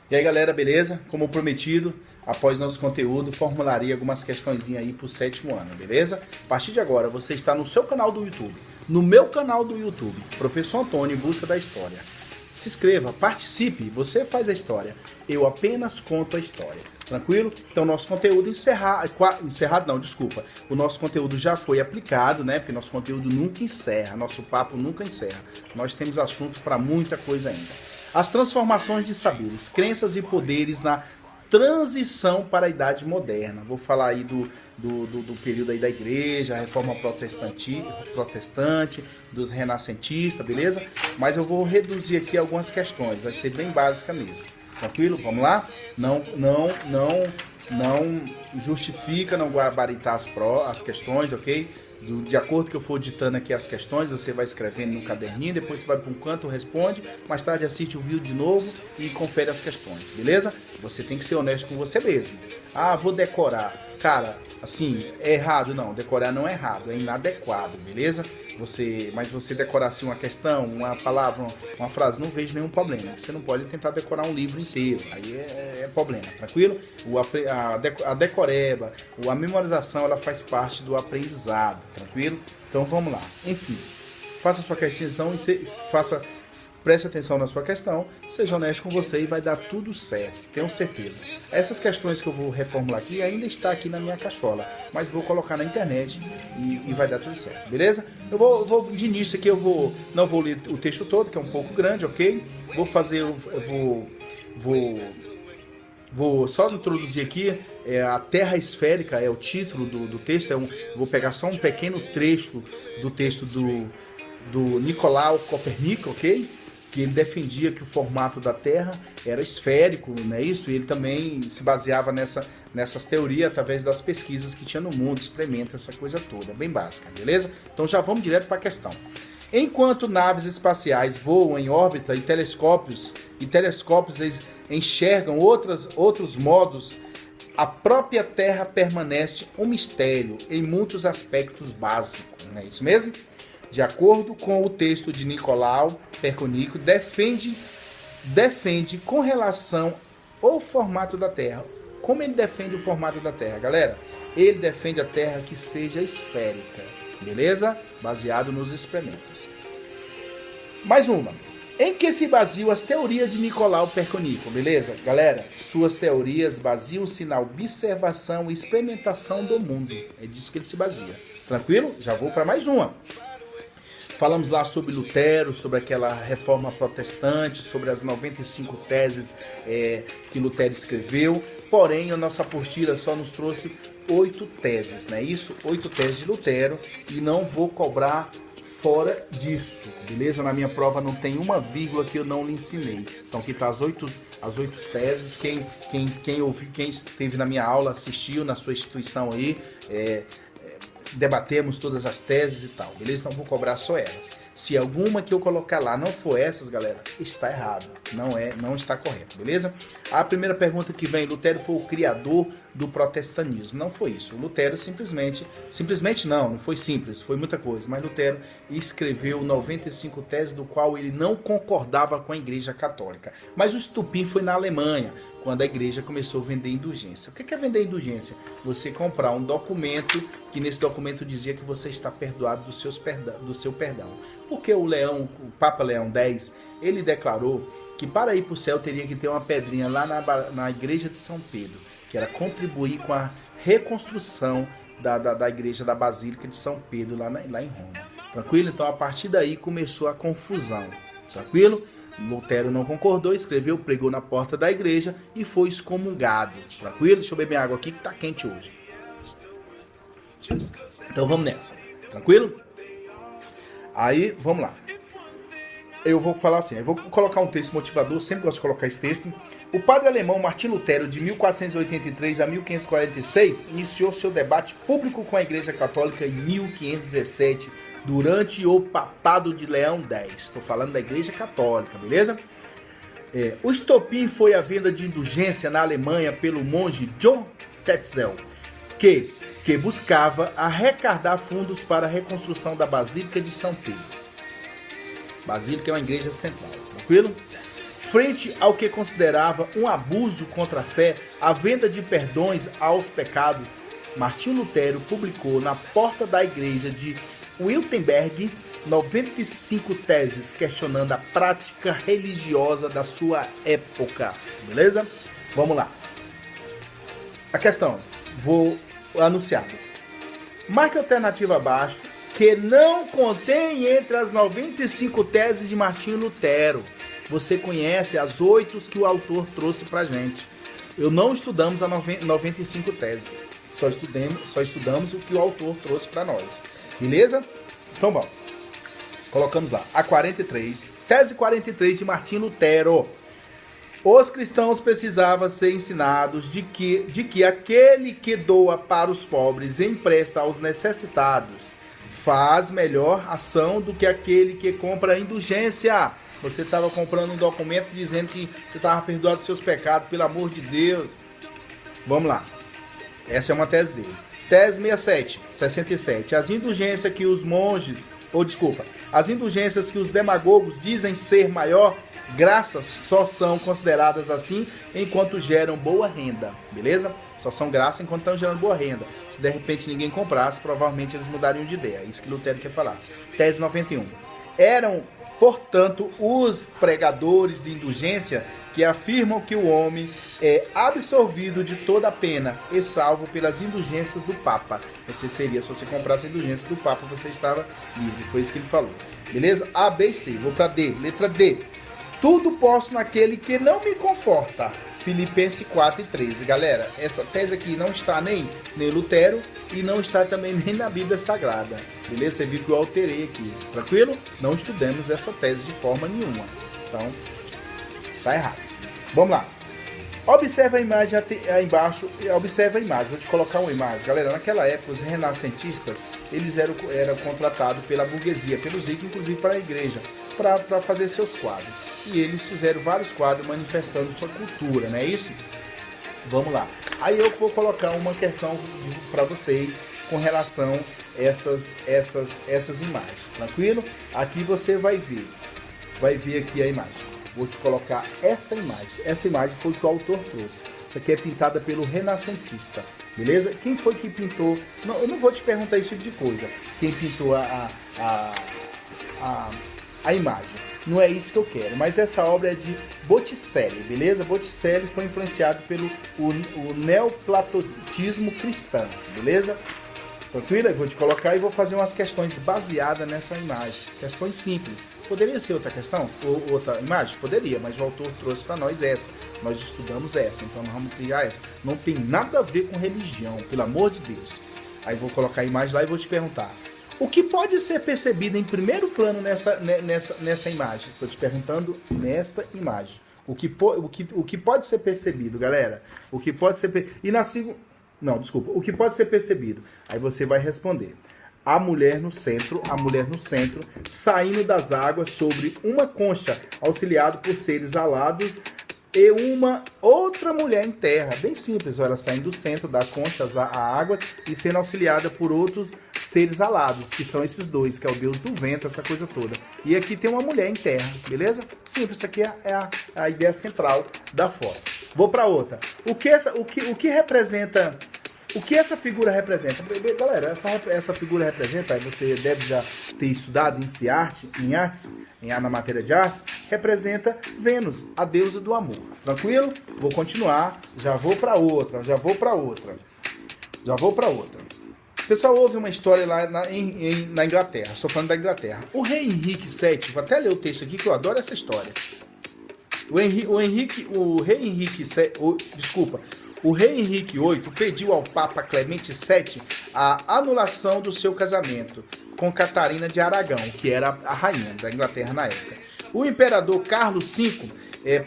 E aí galera, beleza? Como prometido, após nosso conteúdo, formularia algumas questõezinhas aí pro 7º ano, beleza? A partir de agora, você está no seu canal do YouTube, no meu canal do YouTube, Professor Antônio em Busca da História. Se inscreva, participe, você faz a história, eu apenas conto a história. Tranquilo? Então nosso conteúdo encerrado não, desculpa. O nosso conteúdo já foi aplicado, né? Porque nosso conteúdo nunca encerra, nosso papo nunca encerra. Nós temos assunto para muita coisa ainda. As transformações de saberes, crenças e poderes na transição para a Idade Moderna. Vou falar aí do período aí da igreja, a reforma protestante, dos renascentistas, beleza? Mas eu vou reduzir aqui algumas questões, vai ser bem básica mesmo. Tranquilo? Vamos lá? Não justifica, não gabaritar as questões, ok? De acordo com que eu for ditando aqui as questões, você vai escrevendo no caderninho, depois você vai para um canto, responde, mais tarde assiste o vídeo de novo e confere as questões, beleza? Você tem que ser honesto com você mesmo. Ah, vou decorar. Cara, assim, é errado? Não, decorar não é errado, é inadequado, beleza? Mas você decorar assim uma questão, uma palavra, uma frase, não vejo nenhum problema. Você não pode tentar decorar um livro inteiro, aí é problema, tranquilo? A decoreba, a memorização, ela faz parte do aprendizado, tranquilo? Então vamos lá. Enfim, faça a sua questão e preste atenção na sua questão, seja honesto com você e vai dar tudo certo, tenho certeza. Essas questões que eu vou reformular aqui ainda está aqui na minha cachola, mas vou colocar na internet e vai dar tudo certo, beleza? Eu vou de início aqui, não vou ler o texto todo, que é um pouco grande, ok? Vou só introduzir aqui, a Terra Esférica é o título do texto, vou pegar só um pequeno trecho do texto do Nicolau Copérnico, ok? Que ele defendia que o formato da Terra era esférico, não é isso? E ele também se baseava nessas teorias através das pesquisas que tinha no mundo, experimenta essa coisa toda, bem básica, beleza? Então já vamos direto para a questão. Enquanto naves espaciais voam em órbita e telescópios eles enxergam outros modos, a própria Terra permanece um mistério em muitos aspectos básicos, não é isso mesmo? De acordo com o texto de Nicolau Copérnico, defende com relação ao formato da Terra. Como ele defende o formato da Terra, galera? Ele defende a Terra que seja esférica, beleza? Baseado nos experimentos. Mais uma. Em que se baseiam as teorias de Nicolau Copérnico, beleza? Galera, suas teorias baseiam-se na observação e experimentação do mundo. É disso que ele se baseia. Tranquilo? Já vou para mais uma. Falamos lá sobre Lutero, sobre aquela reforma protestante, sobre as 95 teses que Lutero escreveu. Porém, a nossa apostila só nos trouxe 8 teses, não é isso? 8 teses de Lutero e não vou cobrar fora disso, beleza? Na minha prova não tem uma vírgula que eu não lhe ensinei. Então aqui tá as 8 teses, quem esteve na minha aula, assistiu na sua instituição aí, debatemos todas as teses e tal, beleza? Então vou cobrar só elas. Se alguma que eu colocar lá não for essas, galera, está errado, não está correto, beleza? A primeira pergunta que vem, Lutero foi o criador do protestantismo. Não foi isso. O Lutero simplesmente não foi simples, foi muita coisa, mas Lutero escreveu 95 teses do qual ele não concordava com a Igreja Católica. Mas o estupim foi na Alemanha, quando a igreja começou a vender indulgência. O que é vender indulgência? Você comprar um documento, que nesse documento dizia que você está perdoado do seu perdão. Porque o Papa Leão X, ele declarou que para ir para o céu teria que ter uma pedrinha lá na igreja de São Pedro, que era contribuir com a reconstrução da igreja da Basílica de São Pedro lá em Roma. Tranquilo? Então a partir daí começou a confusão. Tranquilo? Lutero não concordou, escreveu, pregou na porta da igreja e foi excomungado. Tranquilo? Deixa eu beber água aqui que tá quente hoje. Então vamos nessa. Tranquilo? Aí, vamos lá. Eu vou falar assim, eu vou colocar um texto motivador, sempre gosto de colocar esse texto. O padre alemão Martim Lutero, de 1483 a 1546, iniciou seu debate público com a Igreja Católica em 1517, durante o papado de Leão X. Estou falando da Igreja Católica, beleza? O estopim foi a venda de indulgência na Alemanha pelo monge John Tetzel, que buscava arrecadar fundos para a reconstrução da Basílica de São Pedro. Basílica é uma igreja central, tranquilo? Frente ao que considerava um abuso contra a fé, a venda de perdões aos pecados, Martinho Lutero publicou na porta da igreja de Wittenberg 95 teses questionando a prática religiosa da sua época. Beleza? Vamos lá. A questão, vou anunciar. Marque a alternativa abaixo que não contém entre as 95 teses de Martinho Lutero. Você conhece as 8 que o autor trouxe pra gente. Eu não estudamos a 95 teses. Só estudamos o que o autor trouxe para nós. Beleza? Então vamos. Colocamos lá. A 43. Tese 43 de Martinho Lutero. Os cristãos precisavam ser ensinados de que aquele que doa para os pobres e empresta aos necessitados faz melhor ação do que aquele que compra indulgência. Você estava comprando um documento dizendo que você estava perdoado dos seus pecados, pelo amor de Deus. Vamos lá. Essa é uma tese dele. Tese 67. As indulgências que os monges, as indulgências que os demagogos dizem ser maior graça só são consideradas assim enquanto geram boa renda. Beleza? Só são graça enquanto estão gerando boa renda. Se de repente ninguém comprasse, provavelmente eles mudariam de ideia. É isso que Lutero quer falar. Tese 91. Eram, portanto, os pregadores de indulgência que afirmam que o homem é absolvido de toda a pena e salvo pelas indulgências do Papa. Se você comprasse a indulgência do Papa, você estava livre. Foi isso que ele falou. Beleza? A, B e C. Vou para D. Letra D. Tudo posso naquele que não me conforta. Filipenses 4:13. Galera, essa tese aqui não está nem Lutero e não está também nem na Bíblia Sagrada. Beleza? Você viu que eu alterei aqui. Tranquilo? Não estudamos essa tese de forma nenhuma. Então, está errado. Vamos lá. Observa a imagem aí embaixo. Observa a imagem. Vou te colocar uma imagem. Galera, naquela época, os renascentistas, eles eram contratados pela burguesia, pelos ricos, inclusive para a igreja, para fazer seus quadros. E eles fizeram vários quadros manifestando sua cultura, não é isso? Vamos lá. Aí eu vou colocar uma questão para vocês com relação a essas imagens, tranquilo? Aqui você vai ver aqui a imagem. Vou te colocar esta imagem. Esta imagem foi que o autor trouxe. Isso aqui é pintada pelo renascentista, beleza? Quem foi que pintou? Não, eu não vou te perguntar esse tipo de coisa. Quem pintou a imagem? Não é isso que eu quero, mas essa obra é de Botticelli, beleza? Botticelli foi influenciado pelo o neoplatonismo cristão, beleza? Tranquilo? Eu vou te colocar e vou fazer umas questões baseadas nessa imagem. Questões simples. Poderia ser outra questão? Ou outra imagem? Poderia, mas o autor trouxe para nós essa. Nós estudamos essa, então nós vamos criar essa. Não tem nada a ver com religião, pelo amor de Deus. Aí vou colocar a imagem lá e vou te perguntar. O que pode ser percebido em primeiro plano nessa imagem? Estou te perguntando nesta imagem. O que pode ser percebido, galera? O que pode ser... E na segunda... Não, desculpa. O que pode ser percebido? Aí você vai responder. A mulher no centro, saindo das águas sobre uma concha, auxiliado por seres alados, e uma outra mulher em terra. Bem simples, ela saindo do centro da concha, a água, e sendo auxiliada por outros seres alados, que são esses dois, que é o deus do vento, essa coisa toda. E aqui tem uma mulher em terra, beleza? Simples, isso aqui é a ideia central da foto. Vou para outra. O que representa... O que essa figura representa? Galera, essa figura representa, você deve já ter estudado na matéria de artes, representa Vênus, a deusa do amor. Tranquilo? Vou continuar, já vou para outra. Pessoal, houve uma história lá na Inglaterra, estou falando da Inglaterra. O rei Henrique VII, vou até ler o texto aqui que eu adoro essa história. O rei Henrique VIII pediu ao Papa Clemente VII a anulação do seu casamento com Catarina de Aragão, que era a rainha da Inglaterra na época. O imperador Carlos V,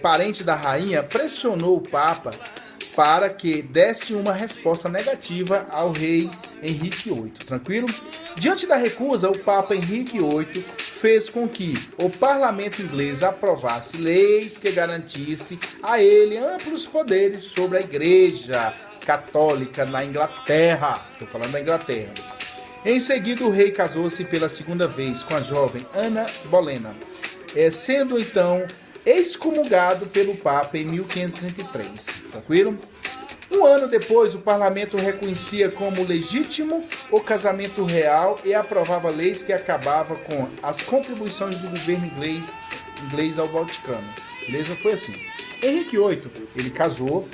parente da rainha, pressionou o Papa para que desse uma resposta negativa ao rei Henrique VIII. Tranquilo? Diante da recusa, o Papa Henrique VIII fez com que o parlamento inglês aprovasse leis que garantissem a ele amplos poderes sobre a igreja católica na Inglaterra. Estou falando da Inglaterra. Em seguida, o rei casou-se pela segunda vez com a jovem Ana Bolena, sendo então excomungado pelo Papa em 1533. Tranquilo? Um ano depois, o parlamento reconhecia como legítimo o casamento real e aprovava leis que acabavam com as contribuições do governo inglês ao Vaticano. Beleza? Foi assim. Henrique VIII, ele casou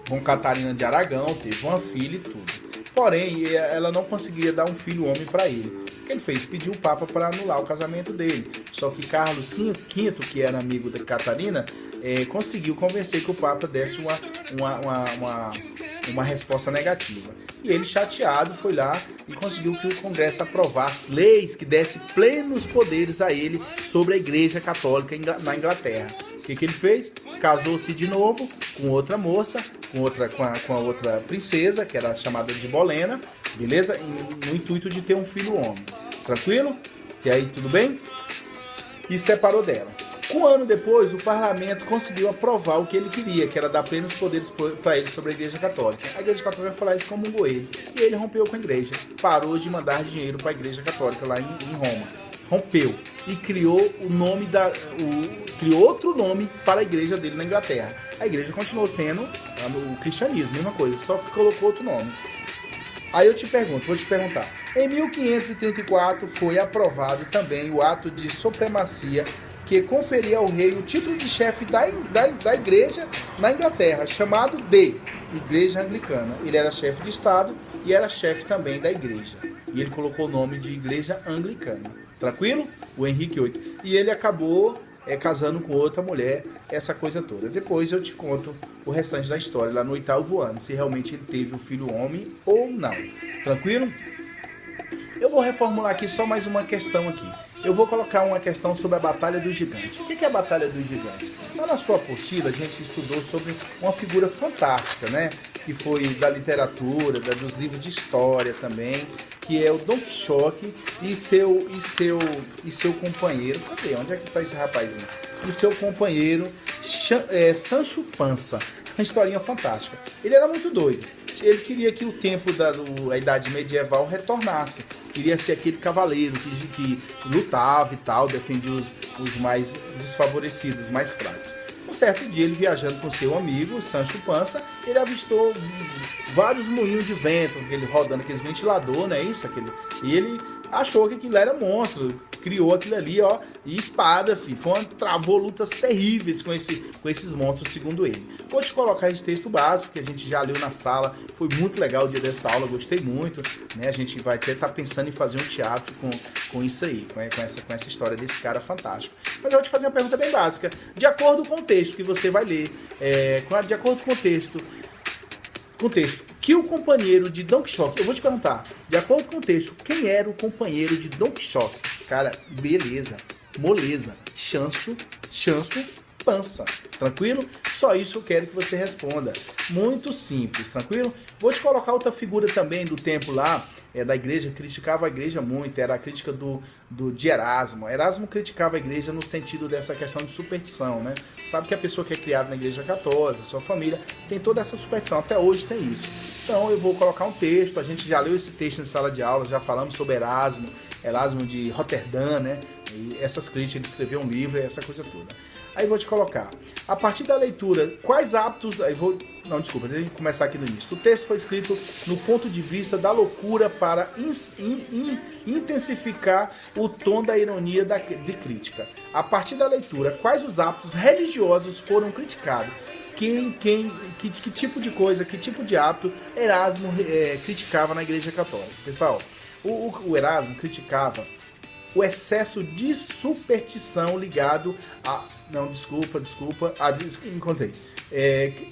com Catarina de Aragão, teve uma filha e tudo. Porém, ela não conseguia dar um filho homem para ele. O que ele fez? Pediu o Papa para anular o casamento dele. Só que Carlos V, que era amigo da Catarina, conseguiu convencer que o Papa desse uma resposta negativa. E ele, chateado, foi lá e conseguiu que o Congresso aprovasse leis que desse plenos poderes a ele sobre a Igreja Católica na Inglaterra. O que ele fez? Casou-se de novo com outra moça, com a outra princesa, que era chamada de Bolena, beleza? No intuito de ter um filho homem. Tranquilo? E aí, tudo bem? E separou dela. Um ano depois, o parlamento conseguiu aprovar o que ele queria, que era dar plenos poderes para ele sobre a Igreja Católica. A Igreja Católica foi lá e excomungou ele. E ele rompeu com a igreja. Parou de mandar dinheiro para a Igreja Católica lá em Roma. Rompeu e criou criou outro nome para a igreja dele na Inglaterra. A igreja continuou sendo o cristianismo, mesma coisa, só que colocou outro nome. Aí vou te perguntar. Em 1534 foi aprovado também o ato de supremacia que conferia ao rei o título de chefe da igreja na Inglaterra, chamado de Igreja Anglicana. Ele era chefe de Estado e era chefe também da igreja. E ele colocou o nome de Igreja Anglicana. Tranquilo? O Henrique VIII. E ele acabou casando com outra mulher, essa coisa toda. Depois eu te conto o restante da história, lá no 8º ano, se realmente ele teve o filho homem ou não. Tranquilo? Eu vou reformular aqui só mais uma questão aqui. Eu vou colocar uma questão sobre a Batalha dos Gigantes. O que é a Batalha dos Gigantes? Lá na sua apostila a gente estudou sobre uma figura fantástica, né? Que foi da literatura, dos livros de história também, que é o Dom Quixote e seu companheiro. Cadê? Onde é que está esse rapazinho? E seu companheiro Sancho Panza. Uma historinha fantástica. Ele era muito doido. Ele queria que o tempo da Idade Medieval retornasse. Queria ser aquele cavaleiro que lutava e tal, defendia os mais desfavorecidos, os mais fracos. Um certo dia, ele viajando com seu amigo, Sancho Panza, ele avistou vários moinhos de vento, ele rodando aqueles ventiladores, né? E ele achou que aquilo era monstro, criou aquilo ali, ó, e espada, filho. Travou lutas terríveis com esses monstros, segundo ele. Vou te colocar esse texto básico, que a gente já leu na sala, foi muito legal o dia dessa aula, gostei muito, né? A gente vai até estar pensando em fazer um teatro com isso aí, com essa história desse cara fantástico. Mas eu vou te fazer uma pergunta bem básica, de acordo com o texto que você vai ler, de acordo com o texto, que o companheiro de Don Quixote, eu vou te perguntar, de acordo com o texto, quem era o companheiro de Don Quixote? Cara, beleza, moleza, chanço, Panza, tranquilo? Só isso eu quero que você responda. Muito simples, tranquilo? Vou te colocar outra figura também do tempo lá, da igreja, criticava a igreja muito, era a crítica de Erasmo. Erasmo criticava a igreja no sentido dessa questão de superstição, né? Sabe que a pessoa que é criada na igreja católica, sua família, tem toda essa superstição, até hoje tem isso. Então eu vou colocar um texto, a gente já leu esse texto em sala de aula, já falamos sobre Erasmo de Roterdã, né? E essas críticas, ele escreveu um livro e essa coisa toda. Aí vou te colocar, a partir da leitura, quais hábitos... deixa eu começar aqui no início. O texto foi escrito no ponto de vista da loucura para intensificar o tom da ironia de crítica. A partir da leitura, quais os hábitos religiosos foram criticados? Que tipo de coisa, que tipo de hábito Erasmo criticava na Igreja Católica? Pessoal, o Erasmo criticava o excesso de superstição ligado a... Não, desculpa. Encontrei.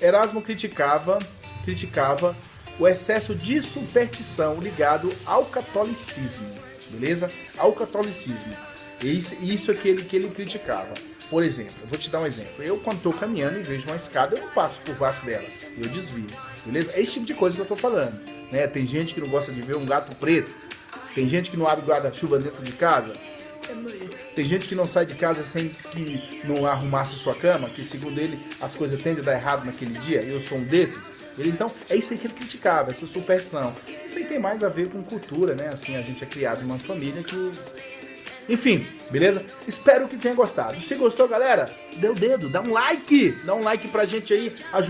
Erasmo criticava o excesso de superstição ligado ao catolicismo, beleza? Ao catolicismo. Isso é que ele criticava. Por exemplo, eu vou te dar um exemplo. Eu, quando estou caminhando e vejo uma escada, eu não passo por baixo dela, eu desvio, beleza? É esse tipo de coisa que eu estou falando, né? Tem gente que não gosta de ver um gato preto. Tem gente que não abre guarda-chuva dentro de casa. Tem gente que não sai de casa sem que não arrumasse sua cama, que segundo ele as coisas tendem a dar errado naquele dia. Eu sou um desses. Então é isso aí que ele criticava, essa superstição. Isso aí tem mais a ver com cultura, né? Assim, a gente é criado em uma família que Enfim, beleza? Espero que tenha gostado. Se gostou, galera, dê o dedo, dá um like pra gente aí, ajuda.